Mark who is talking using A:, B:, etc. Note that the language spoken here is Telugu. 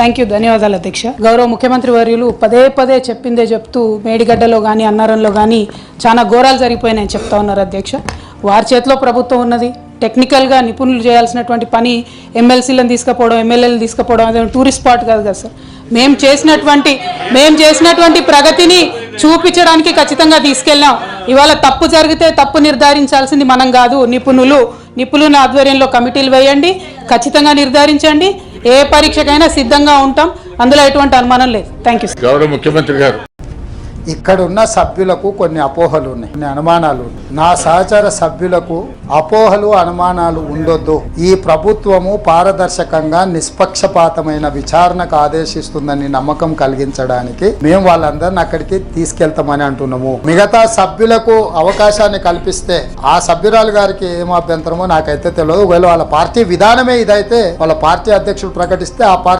A: థ్యాంక్ యూ, ధన్యవాదాలు అధ్యక్ష. గౌరవ ముఖ్యమంత్రి వర్యులు పదే పదే చెప్పిందే చెప్తూ మేడిగడ్డలో కానీ అన్నారంలో కానీ చాలా ఘోరాలు జరిగిపోయినాయని చెప్తా ఉన్నారు అధ్యక్ష. వారి చేతిలో ప్రభుత్వం ఉన్నది. టెక్నికల్గా నిపుణులు చేయాల్సినటువంటి పని ఎమ్మెల్సీలను తీసుకుపోవడం, ఎమ్మెల్యేలను తీసుకుపోవడం అదే టూరిస్ట్ స్పాట్ కాదు కదా సార్. మేము చేసినటువంటి ప్రగతిని చూపించడానికి ఖచ్చితంగా తీసుకెళ్ళాం. ఇవాళ తప్పు జరిగితే తప్పు నిర్ధారించాల్సింది మనం కాదు, నిపుణుల ఆధ్వర్యంలో కమిటీలు వేయండి, ఖచ్చితంగా నిర్ధారించండి. ఏ పరీక్షకైనా సిద్ధంగా ఉంటాం, అందులో ఎటువంటి అనుమానం లేదు. Thank you.
B: గౌరవ ముఖ్యమంత్రి గారు,
C: ఇక్కడ ఉన్న సభ్యులకు కొన్ని అపోహలు ఉన్నాయి, కొన్ని అనుమానాలు ఉన్నాయి. నా సహచర సభ్యులకు అపోహలు అనుమానాలు ఉండొద్దు. ఈ ప్రభుత్వము పారదర్శకంగా నిష్పక్షపాతమైన విచారణకు ఆదేశిస్తుందని నమ్మకం కలిగించడానికి మేము వాళ్ళందరిని అక్కడికి తీసుకెళ్తామని అంటున్నాము. మిగతా సభ్యులకు అవకాశాన్ని కల్పిస్తే ఆ సభ్యురాలు గారికి ఏం అభ్యంతరమో నాకైతే తెలియదు. ఒకవేళ వాళ్ళ పార్టీ విధానమే ఇదైతే వాళ్ళ పార్టీ అధ్యక్షుడు ప్రకటిస్తే ఆ